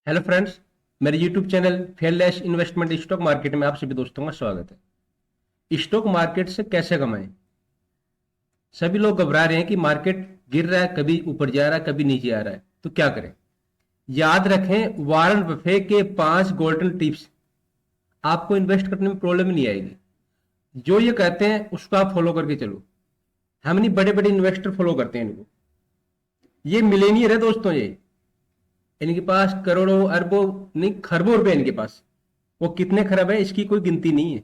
Hello friends, मेरे YouTube channel fearless investment stock market में आप सभी दोस्तों का स्वागत है। स्टॉक मार्केट से कैसे कमाएं? सभी लोग घबरा रहे हैं कि मार्केट गिर रहा है, कभी ऊपर जा रहा है, कभी नीचे आ रहा है, तो क्या करें? याद रखें, वॉरेन बफे के 5 गोल्डन टिप्स, आपको इन्वेस्ट करने में प्रॉब्लम नहीं आएगी। जो ये कहते हैं उसको आप फॉलो करके चलो। हम नहीं, बड़े बड़े इन्वेस्टर फॉलो करते हैं इनको। ये मिलेनियर है दोस्तों, ये इनके पास करोड़ों अरबों नहीं खरबों रुपए इनके पास। वो कितने खरब है इसकी कोई गिनती नहीं है।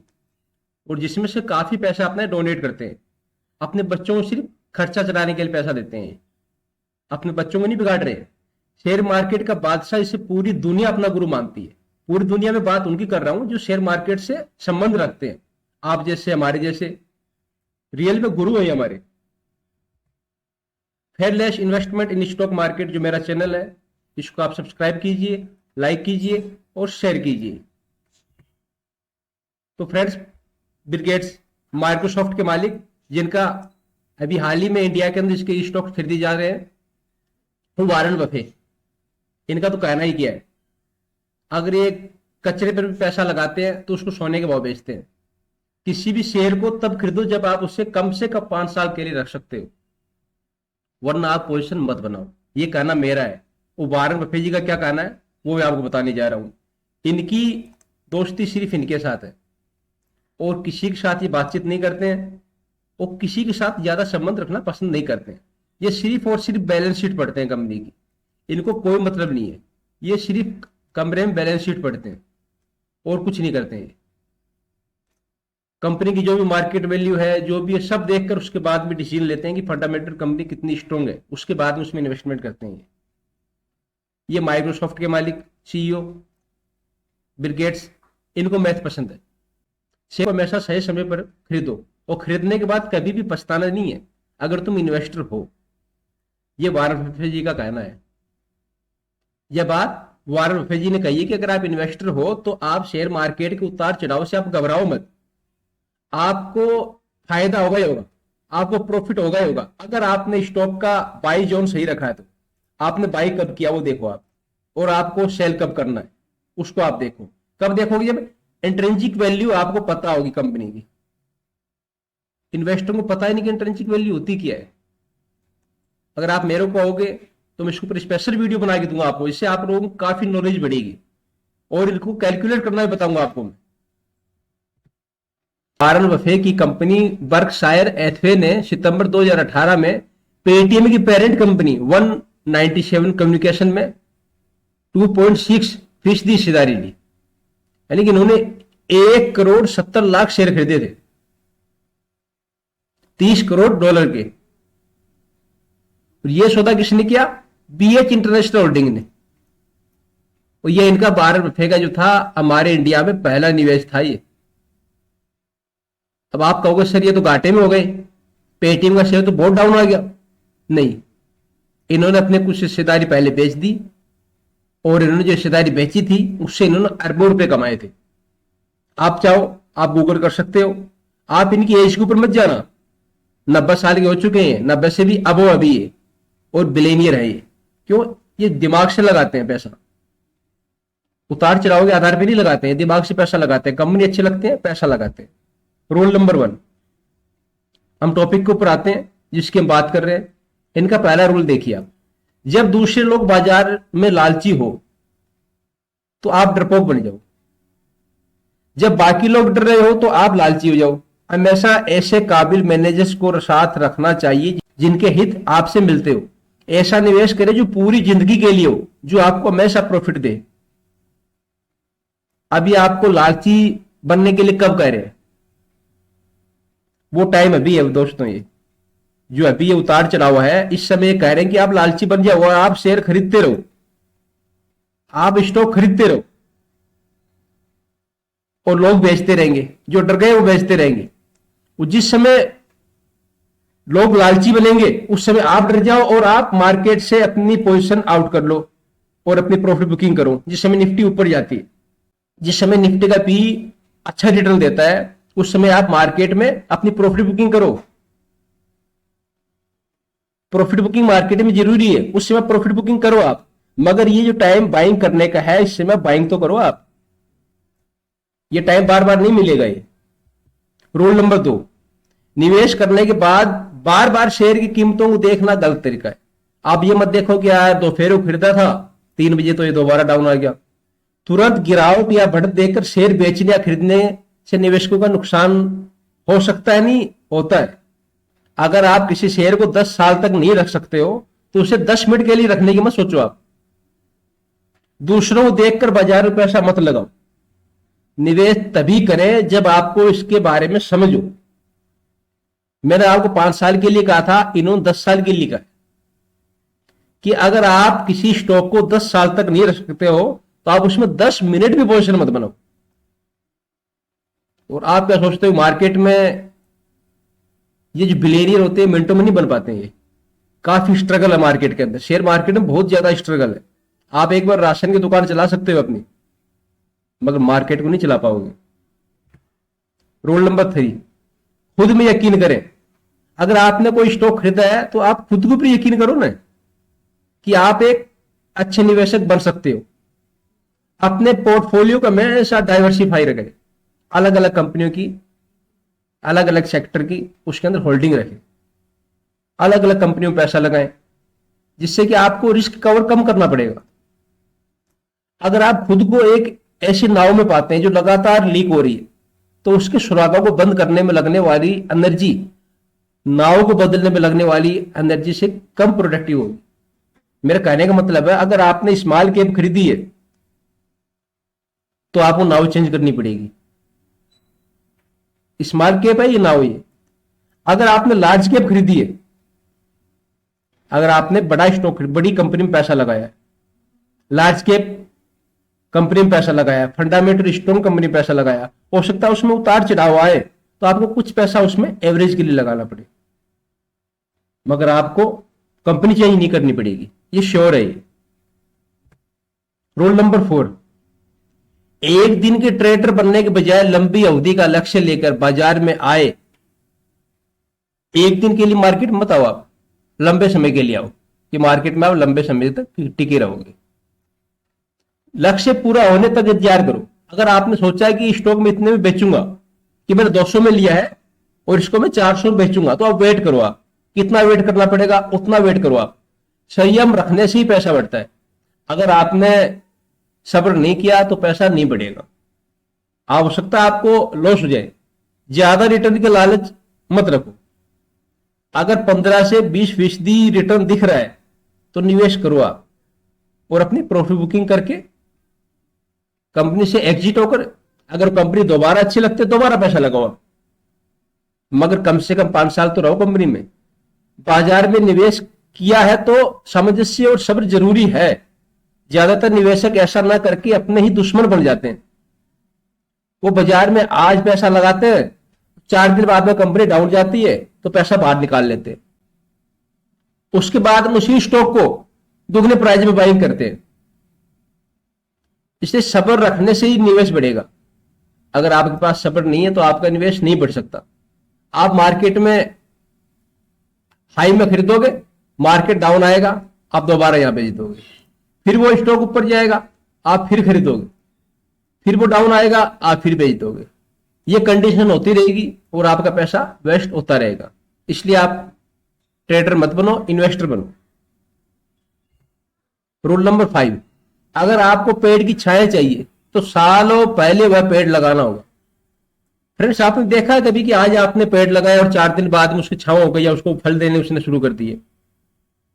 और जिसमें से काफी पैसा अपना डोनेट करते हैं, अपने बच्चों को सिर्फ खर्चा चलाने के लिए पैसा देते हैं। अपने बच्चों को नहीं बिगाड़ रहे। शेयर मार्केट का बादशाह इसे पूरी दुनिया अपना गुरु मानती है। पूरी दुनिया में बात उनकी कर रहा हूं जो शेयर मार्केट से संबंध रखते हैं। आप जैसे, हमारे जैसे रियल में गुरु है हमारे। Fearless investment in stock market जो मेरा चैनल है, इसको आप सब्सक्राइब कीजिए, लाइक कीजिए और शेयर कीजिए। तो फ्रेंड्स, बिल गेट्स, माइक्रोसॉफ्ट के मालिक, जिनका अभी हाल ही में इंडिया के अंदर इसके स्टॉक खरीदे जा रहे हैं, वो वॉरेन बफे। इनका तो कहना ही क्या है, अगर ये कचरे पर भी पैसा लगाते हैं तो उसको सोने के भाव बेचते हैं। किसी भी शेयर को तब खरीदो जब आप उसे कम से कम 5 साल के लिए रख सकते हो, वरना आप पोजीशन मत बनाओ। ये कहना मेरा है। वो वॉरेन बफे जी का क्या कहना है वो मैं आपको बताने जा रहा हूं। इनकी दोस्ती सिर्फ इनके साथ है और किसी के साथ ये बातचीत नहीं करते हैं। वो किसी के साथ ज्यादा संबंध रखना पसंद नहीं करते हैं। ये सिर्फ और सिर्फ बैलेंस शीट पढ़ते हैं कंपनी की। इनको कोई मतलब नहीं है। ये सिर्फ कमरे में बैलेंस शीट पढ़ते हैं और कुछ नहीं करते हैं। कंपनी की जो भी मार्केट वैल्यू है, जो भी है, सब देखकर उसके बाद भी डिसीजन लेते हैं कि फंडामेंटल कंपनी कितनी स्ट्रांग है, उसके बाद में उसमें इन्वेस्टमेंट करते हैं। ये माइक्रोसॉफ्ट के मालिक, सीईओ बिल गेट्स, इनको मैथ पसंद है। शेयर हमेशा सही समय पर खरीदो और खरीदने के बाद कभी भी पछताना नहीं है अगर तुम इन्वेस्टर हो। यह वॉरेन बफे जी का कहना है। यह बात वॉरेन बफे जी ने कही है कि अगर आप इन्वेस्टर हो तो आप शेयर मार्केट के उतार चढ़ाव से आप घबराओ मत। आपको फायदा होगा ही होगा, आपको प्रॉफिट होगा ही होगा। अगर आपने स्टॉक का बाई जोन सही रखा है तो आपने बाई कब किया वो देखो आप, और आपको सेल कब करना है उसको आप देखो। कब देखोगे? जब इंट्रिंसिक वैल्यू आपको पता होगी कंपनी की। इन्वेस्टर को पता ही नहीं कि इंट्रिंसिक वैल्यू होती क्या है। अगर आप मेरे को कहोगे तो मैं इसके ऊपर स्पेशल वीडियो बना के दूंगा आपको, इससे आप लोगों को काफी नॉलेज बढ़ेगी और इनको कैलकुलेट करना भी बताऊंगा आपको मैं। वॉरेन बफे की कंपनी बर्कशायर हैथवे ने सितंबर 2018 में पेटीएम की पेरेंट कंपनी 197 कम्युनिकेशन में 2.6% हिस्सेदारी ली। यानी कि इन्होंने 1,70,00,000 शेयर खरीदे थे, $30 करोड़ के। और ये सौदा किसने किया? बीएच इंटरनेशनल होल्डिंग ने। और ये इनका वॉरेन बफे का जो था हमारे इंडिया में पहला निवेश था ये। अब आप कहोगे सर ये तो घाटे में हो गए, पेटीएम का शेयर तो बहुत डाउन आ गया। नहीं, इन्होंने अपने कुछ हिस्सेदारी पहले बेच दी और इन्होंने जो हिस्सेदारी बेची थी उससे इन्होंने अरबों रुपए कमाए थे। आप चाहो आप गूगल कर सकते हो। आप इनकी एज के ऊपर मत जाना, 90 साल के हो चुके हैं, 90 से भी अबो अभी है और बिलेनियर है ये। क्यों? ये दिमाग से लगाते हैं पैसा, उतार चढ़ाव के आधार पर नहीं लगाते हैं, दिमाग से पैसा लगाते हैं। कंपनी अच्छे लगते हैं, पैसा लगाते हैं। रूल नंबर 1, हम टॉपिक के ऊपर आते हैं जिसकी हम बात कर रहे हैं। इनका पहला रूल देखिए आप, जब दूसरे लोग बाजार में लालची हो तो आप डरपोक बन जाओ। जब बाकी लोग डर रहे हो तो आप लालची हो जाओ। हमेशा ऐसे काबिल मैनेजर्स को साथ रखना चाहिए जिनके हित आपसे मिलते हो। ऐसा निवेश करें जो पूरी जिंदगी के लिए हो, जो आपको हमेशा प्रॉफिट दे। अभी आपको लालची बनने के लिए कब कह रहे हैं? वो टाइम अभी है दोस्तों। ये जो अभी ये उतार चढ़ा हुआ है, इस समय कह रहे हैं कि आप लालची बन जाओ, आप शेयर खरीदते रहो, आप स्टॉक खरीदते रहो और लोग बेचते रहेंगे। जो डर गए वो बेचते रहेंगे। जिस समय लोग लालची बनेंगे उस समय आप डर जाओ और आप मार्केट से अपनी पोजीशन आउट कर लो और अपनी प्रॉफिट बुकिंग करो। जिस समय निफ्टी ऊपर जाती है, जिस समय निफ्टी का पी अच्छा रिटर्न देता है, उस समय आप मार्केट में अपनी प्रॉफिट बुकिंग करो। प्रॉफिट बुकिंग मार्केट में जरूरी है, उस समय प्रॉफिट बुकिंग करो आप। मगर ये जो टाइम बाइंग करने का है, इस समय बाइंग तो करो आप, ये टाइम बार बार नहीं मिलेगा ये। रूल नंबर 2, निवेश करने के बाद बार बार शेयर की कीमतों को देखना गलत तरीका है। आप ये मत देखो कि यार दोपहर को खरीदा था 3 बजे तो ये दोबारा डाउन आ गया। तुरंत गिरावट या बढ़त देखकर शेयर बेचने या खरीदने से निवेशकों का नुकसान हो सकता है, नहीं होता है। अगर आप किसी शेयर को 10 साल तक नहीं रख सकते हो तो उसे 10 मिनट के लिए रखने की मत सोचो आप। दूसरों को देखकर बाजार में पैसा मत लगाओ। निवेश तभी करें जब आपको इसके बारे में समझ हो। मैंने आपको 5 साल के लिए कहा था, इन्होंने 10 साल के लिए कहा कि अगर आप किसी स्टॉक को 10 साल तक नहीं रख सकते हो तो आप उसमें 10 मिनट भी पोजीशन मत बनाओ। और आप क्या सोचते हो मार्केट में ये जो बिलियनियर होते हैं मिनटों में नहीं बन पाते हैं। ये काफी स्ट्रगल है मार्केट के अंदर, शेयर मार्केट में बहुत ज्यादा स्ट्रगल है। आप एक बार राशन की दुकान चला सकते हो अपनी, मगर मार्केट को नहीं चला पाओगे। रूल नंबर 3, खुद में यकीन करें। अगर आपने कोई स्टॉक खरीदा है तो आप खुद के ऊपर यकीन करो ना कि आप एक अच्छे निवेशक बन सकते हो। अपने पोर्टफोलियो का हमेशा डाइवर्सिफाई रखें, अलग अलग कंपनियों की, अलग अलग सेक्टर की उसके अंदर होल्डिंग रखें, अलग अलग कंपनियों में पैसा लगाएं, जिससे कि आपको रिस्क कवर कम करना पड़ेगा। अगर आप खुद को एक ऐसी नाव में पाते हैं जो लगातार लीक हो रही है तो उसके सुराखों को बंद करने में लगने वाली एनर्जी नाव को बदलने में लगने वाली एनर्जी से कम प्रोडक्टिव होगी। मेरा कहने का मतलब है, अगर आपने स्मॉल कैप खरीदी है तो आपको नाव चेंज करनी पड़ेगी। स्मॉल कैप है ये नाव ये। अगर आपने लार्ज कैप खरीदी है, अगर आपने बड़ा स्टॉक बड़ी कंपनी में पैसा लगाया है, लार्ज कैप कंपनी में पैसा लगाया, फंडामेंटल स्ट्रॉन्ग कंपनी में पैसा लगाया, हो सकता है उसमें उतार चढ़ाव आए तो आपको कुछ पैसा उसमें एवरेज के लिए लगाना पड़े, मगर आपको कंपनी चेंज नहीं करनी पड़ेगी, ये श्योर है ये। रूल नंबर 4, एक दिन के ट्रेडर बनने के बजाय लंबी अवधि का लक्ष्य लेकर बाजार में आए। एक दिन के लिए मार्केट मत आओ, आप लंबे समय के लिए आओ कि मार्केट में आप लंबे समय तक टिके रहोगे। लक्ष्य पूरा होने तक इंतजार करो। अगर आपने सोचा है कि स्टॉक में इतने में बेचूंगा, कि मैंने 200 में लिया है और इसको मैं 400 में बेचूंगा, तो आप वेट करो। आप कितना वेट करना पड़ेगा उतना वेट करो। आप संयम रखने से ही पैसा बढ़ता है। अगर आपने सब्र नहीं किया तो पैसा नहीं बढ़ेगा। हो सकता है आपको लॉस हो जाए। ज्यादा रिटर्न के लालच मत रखो। अगर 15 से 20% रिटर्न दिख रहा है तो निवेश करो आप, और अपनी प्रॉफिट बुकिंग करके कंपनी से एग्जिट होकर, अगर कंपनी दोबारा अच्छी लगती है दोबारा पैसा लगाओ आप, मगर कम से कम 5 साल तो रहो कंपनी में। बाजार में निवेश किया है तो सामंजस्य और सब्र जरूरी है। ज्यादातर निवेशक ऐसा ना करके अपने ही दुश्मन बन जाते हैं। वो बाजार में आज पैसा लगाते हैं, 4 दिन बाद में कंपनी डाउन जाती है तो पैसा बाहर निकाल लेते हैं, उसके बाद उसी स्टॉक को दुगने प्राइस में बाइंग करते हैं। इसलिए सब्र रखने से ही निवेश बढ़ेगा। अगर आपके पास सब्र नहीं है तो आपका निवेश नहीं बढ़ सकता। आप मार्केट में हाई में खरीदोगे, मार्केट डाउन आएगा, आप दोबारा यहां बेच दोगे, फिर वो स्टॉक ऊपर जाएगा, आप फिर खरीदोगे, फिर वो डाउन आएगा, आप फिर बेच दोगे। ये कंडीशन होती रहेगी और आपका पैसा वेस्ट होता रहेगा। इसलिए आप ट्रेडर मत बनो, इन्वेस्टर बनो। रूल नंबर 5, अगर आपको पेड़ की छाया चाहिए तो सालों पहले वह पेड़ लगाना होगा। फ्रेंड्स, आपने देखा है कभी कि आज आपने पेड़ लगाया और 4 दिन बाद में उसकी छांव हो गई या उसको फल देने उसने शुरू कर दिए?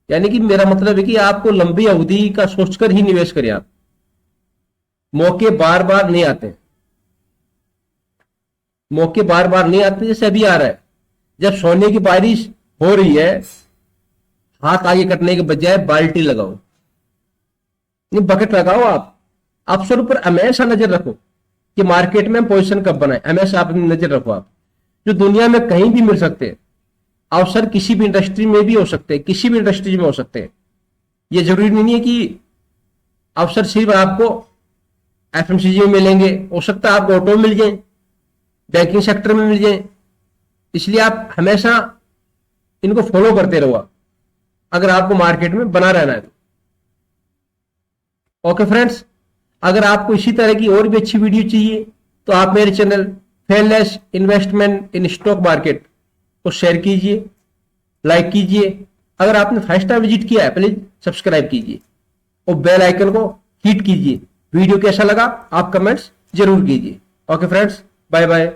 यानी कि मेरा मतलब है कि आपको लंबी अवधि का सोचकर ही निवेश करें। आप मौके बार बार नहीं आते, मौके बार बार नहीं आते। जैसे अभी आ रहा है, जब सोने की बारिश हो रही है, हाथ आगे करने के बजाय बाल्टी लगाओ, नहीं बकेट लगाओ। आप अवसर पर हमेशा नजर रखो कि मार्केट में पोजीशन कब बनाए, हमेशा आप नजर रखो। आप जो दुनिया में कहीं भी मिल सकते हैं, अवसर किसी भी इंडस्ट्री में भी हो सकते हैं, किसी भी इंडस्ट्री में हो सकते हैं। ये जरूरी नहीं है कि अवसर सिर्फ आपको एफएमसीजी में मिलेंगे, हो सकता है आपको ऑटो में मिल जाए, बैंकिंग सेक्टर में मिल जाए। इसलिए आप हमेशा इनको फॉलो करते रहो अगर आपको मार्केट में बना रहना है तो। ओके फ्रेंड्स, अगर आपको इसी तरह की और भी अच्छी वीडियो चाहिए तो आप मेरे channel fearless investment in stock market को शेयर कीजिए, लाइक कीजिए। अगर आपने फर्स्ट टाइम विजिट किया है प्लीज सब्सक्राइब कीजिए और बेल आइकन को हिट कीजिए। वीडियो कैसा लगा आप कमेंट्स जरूर कीजिए। Okay friends, bye bye.